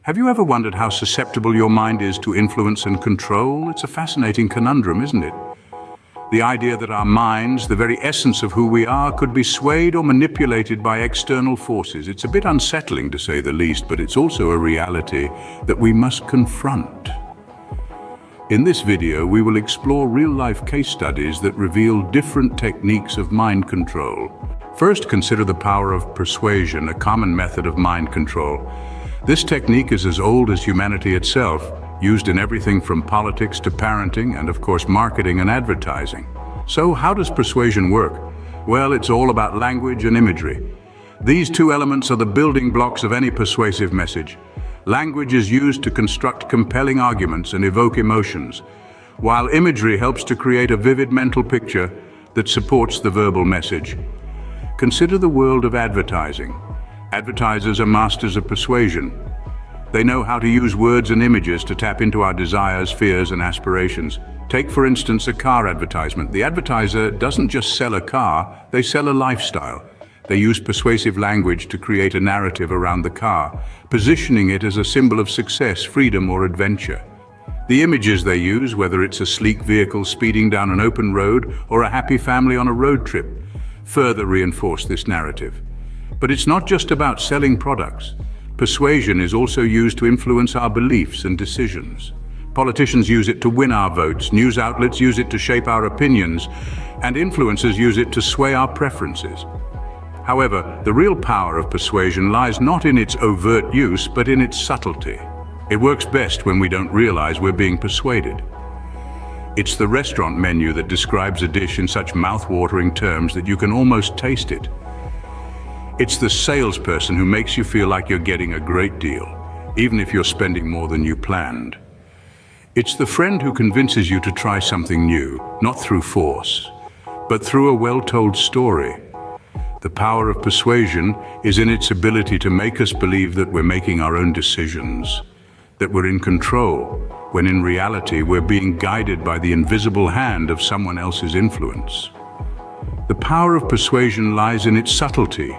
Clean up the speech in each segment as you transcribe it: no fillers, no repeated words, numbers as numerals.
Have you ever wondered how susceptible your mind is to influence and control? It's a fascinating conundrum, isn't it? The idea that our minds, the very essence of who we are, could be swayed or manipulated by external forces. It's a bit unsettling, to say the least, but it's also a reality that we must confront. In this video, we will explore real-life case studies that reveal different techniques of mind control. First, consider the power of persuasion, a common method of mind control. This technique is as old as humanity itself, used in everything from politics to parenting and, of course, marketing and advertising. So how does persuasion work? Well, it's all about language and imagery. These two elements are the building blocks of any persuasive message. Language is used to construct compelling arguments and evoke emotions, while imagery helps to create a vivid mental picture that supports the verbal message. Consider the world of advertising. Advertisers are masters of persuasion. They know how to use words and images to tap into our desires, fears, and aspirations. Take, for instance, a car advertisement. The advertiser doesn't just sell a car, they sell a lifestyle. They use persuasive language to create a narrative around the car, positioning it as a symbol of success, freedom, or adventure. The images they use, whether it's a sleek vehicle speeding down an open road or a happy family on a road trip, further reinforce this narrative. But it's not just about selling products. Persuasion is also used to influence our beliefs and decisions. Politicians use it to win our votes, news outlets use it to shape our opinions, and influencers use it to sway our preferences. However, the real power of persuasion lies not in its overt use, but in its subtlety. It works best when we don't realize we're being persuaded. It's the restaurant menu that describes a dish in such mouth-watering terms that you can almost taste it. It's the salesperson who makes you feel like you're getting a great deal, even if you're spending more than you planned. It's the friend who convinces you to try something new, not through force, but through a well-told story. The power of persuasion is in its ability to make us believe that we're making our own decisions, that we're in control, when in reality we're being guided by the invisible hand of someone else's influence. The power of persuasion lies in its subtlety,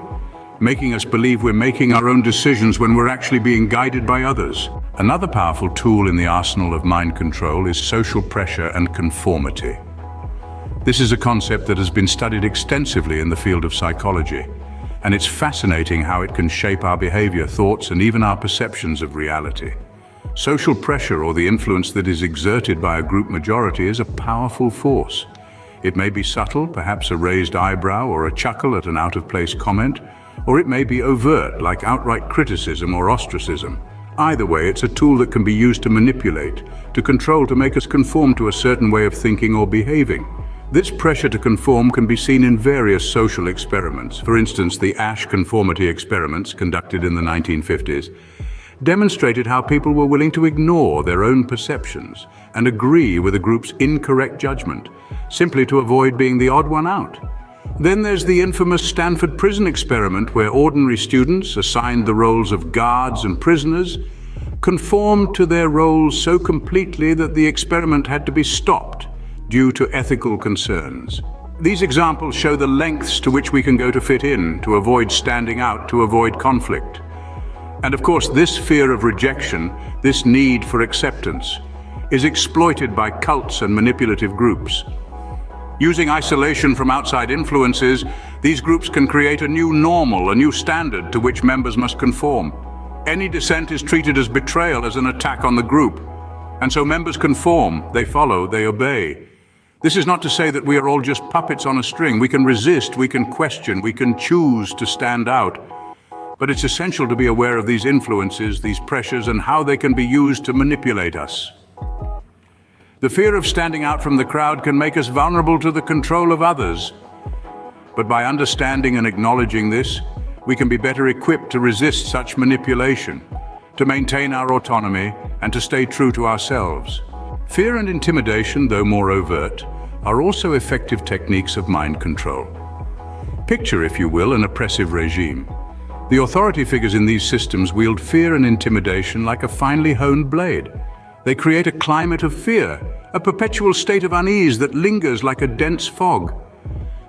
making us believe we're making our own decisions when we're actually being guided by others. Another powerful tool in the arsenal of mind control is social pressure and conformity. This is a concept that has been studied extensively in the field of psychology, and it's fascinating how it can shape our behavior, thoughts, and even our perceptions of reality. Social pressure, or the influence that is exerted by a group majority, is a powerful force. It may be subtle, perhaps a raised eyebrow or a chuckle at an out-of-place comment, or it may be overt, like outright criticism or ostracism. Either way, it's a tool that can be used to manipulate, to control, to make us conform to a certain way of thinking or behaving. This pressure to conform can be seen in various social experiments. For instance, the Asch conformity experiments conducted in the 1950s demonstrated how people were willing to ignore their own perceptions and agree with a group's incorrect judgment, simply to avoid being the odd one out. Then there's the infamous Stanford prison experiment, where ordinary students, assigned the roles of guards and prisoners, conformed to their roles so completely that the experiment had to be stopped due to ethical concerns. These examples show the lengths to which we can go to fit in, to avoid standing out, to avoid conflict. And of course, this fear of rejection, this need for acceptance, is exploited by cults and manipulative groups. Using isolation from outside influences, these groups can create a new normal, a new standard to which members must conform. Any dissent is treated as betrayal, as an attack on the group. And so members conform, they follow, they obey. This is not to say that we are all just puppets on a string. We can resist, we can question, we can choose to stand out. But it's essential to be aware of these influences, these pressures, and how they can be used to manipulate us. The fear of standing out from the crowd can make us vulnerable to the control of others. But by understanding and acknowledging this, we can be better equipped to resist such manipulation, to maintain our autonomy, and to stay true to ourselves. Fear and intimidation, though more overt, are also effective techniques of mind control. Picture, if you will, an oppressive regime. The authority figures in these systems wield fear and intimidation like a finely honed blade. They create a climate of fear, a perpetual state of unease that lingers like a dense fog.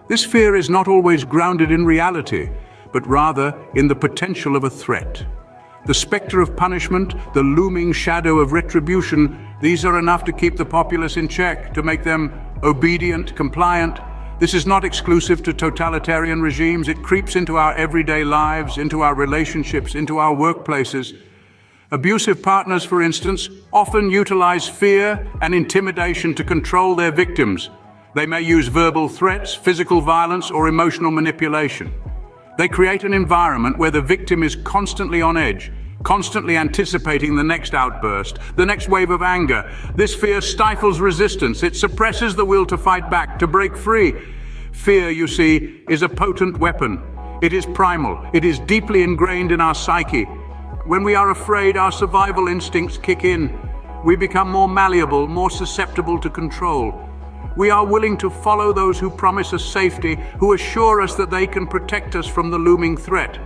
This fear is not always grounded in reality, but rather in the potential of a threat. The specter of punishment, the looming shadow of retribution, these are enough to keep the populace in check, to make them obedient, compliant. This is not exclusive to totalitarian regimes. It creeps into our everyday lives, into our relationships, into our workplaces. Abusive partners, for instance, often utilize fear and intimidation to control their victims. They may use verbal threats, physical violence, or emotional manipulation. They create an environment where the victim is constantly on edge, constantly anticipating the next outburst, the next wave of anger. This fear stifles resistance. It suppresses the will to fight back, to break free. Fear, you see, is a potent weapon. It is primal. It is deeply ingrained in our psyche. When we are afraid, our survival instincts kick in. We become more malleable, more susceptible to control. We are willing to follow those who promise us safety, who assure us that they can protect us from the looming threat.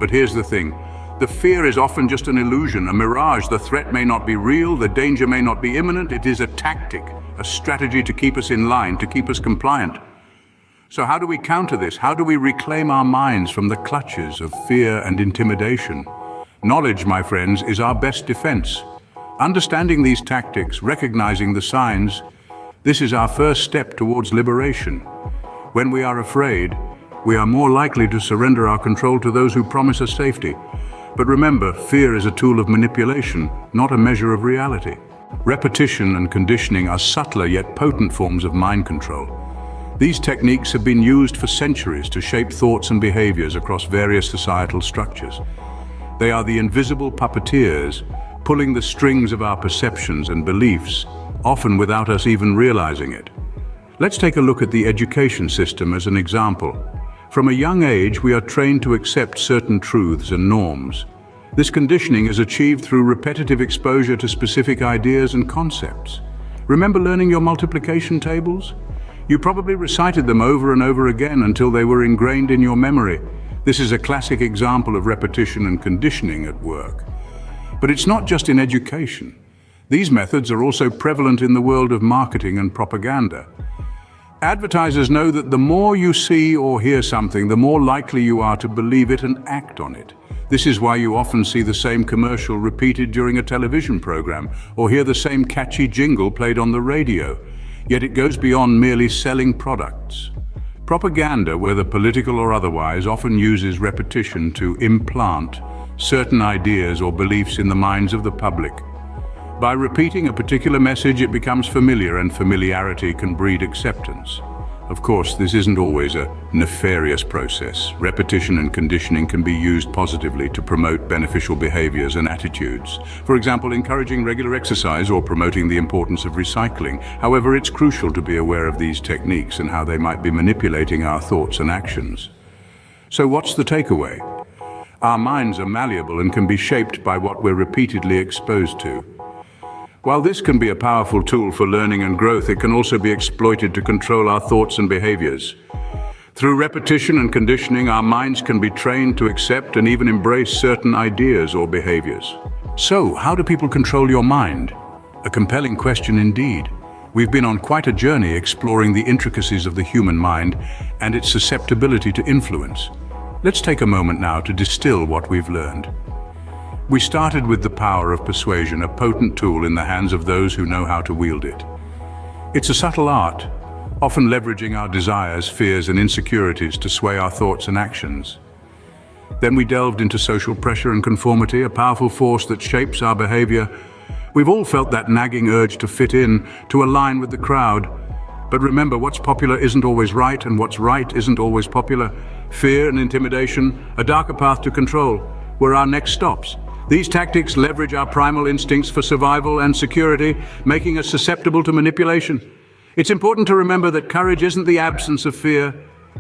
But here's the thing. The fear is often just an illusion, a mirage. The threat may not be real, the danger may not be imminent. It is a tactic, a strategy to keep us in line, to keep us compliant. So how do we counter this? How do we reclaim our minds from the clutches of fear and intimidation? Knowledge, my friends, is our best defense. Understanding these tactics, recognizing the signs, this is our first step towards liberation. When we are afraid, we are more likely to surrender our control to those who promise us safety. But remember, fear is a tool of manipulation, not a measure of reality. Repetition and conditioning are subtler yet potent forms of mind control. These techniques have been used for centuries to shape thoughts and behaviors across various societal structures. They are the invisible puppeteers, pulling the strings of our perceptions and beliefs, often without us even realizing it. Let's take a look at the education system as an example. From a young age, we are trained to accept certain truths and norms. This conditioning is achieved through repetitive exposure to specific ideas and concepts. Remember learning your multiplication tables? You probably recited them over and over again until they were ingrained in your memory. This is a classic example of repetition and conditioning at work. But it's not just in education. These methods are also prevalent in the world of marketing and propaganda. Advertisers know that the more you see or hear something, the more likely you are to believe it and act on it. This is why you often see the same commercial repeated during a television program, or hear the same catchy jingle played on the radio. Yet it goes beyond merely selling products. Propaganda, whether political or otherwise, often uses repetition to implant certain ideas or beliefs in the minds of the public. By repeating a particular message, it becomes familiar, and familiarity can breed acceptance. Of course, this isn't always a nefarious process. Repetition and conditioning can be used positively to promote beneficial behaviors and attitudes. For example, encouraging regular exercise or promoting the importance of recycling. However, it's crucial to be aware of these techniques and how they might be manipulating our thoughts and actions. So what's the takeaway? Our minds are malleable and can be shaped by what we're repeatedly exposed to. While this can be a powerful tool for learning and growth, it can also be exploited to control our thoughts and behaviors. Through repetition and conditioning, our minds can be trained to accept and even embrace certain ideas or behaviors. So, how do people control your mind? A compelling question indeed. We've been on quite a journey exploring the intricacies of the human mind and its susceptibility to influence. Let's take a moment now to distill what we've learned. We started with the power of persuasion, a potent tool in the hands of those who know how to wield it. It's a subtle art, often leveraging our desires, fears, and insecurities to sway our thoughts and actions. Then we delved into social pressure and conformity, a powerful force that shapes our behavior. We've all felt that nagging urge to fit in, to align with the crowd. But remember, what's popular isn't always right, and what's right isn't always popular. Fear and intimidation, a darker path to control, were our next stops. These tactics leverage our primal instincts for survival and security, making us susceptible to manipulation. It's important to remember that courage isn't the absence of fear,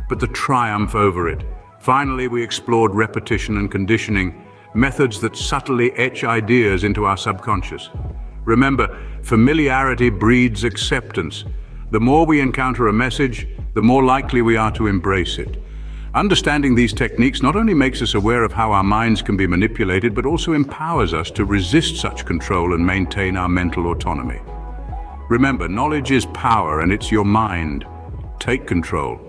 but the triumph over it. Finally, we explored repetition and conditioning, methods that subtly etch ideas into our subconscious. Remember, familiarity breeds acceptance. The more we encounter a message, the more likely we are to embrace it. Understanding these techniques not only makes us aware of how our minds can be manipulated, but also empowers us to resist such control and maintain our mental autonomy. Remember, knowledge is power, and it's your mind. Take control.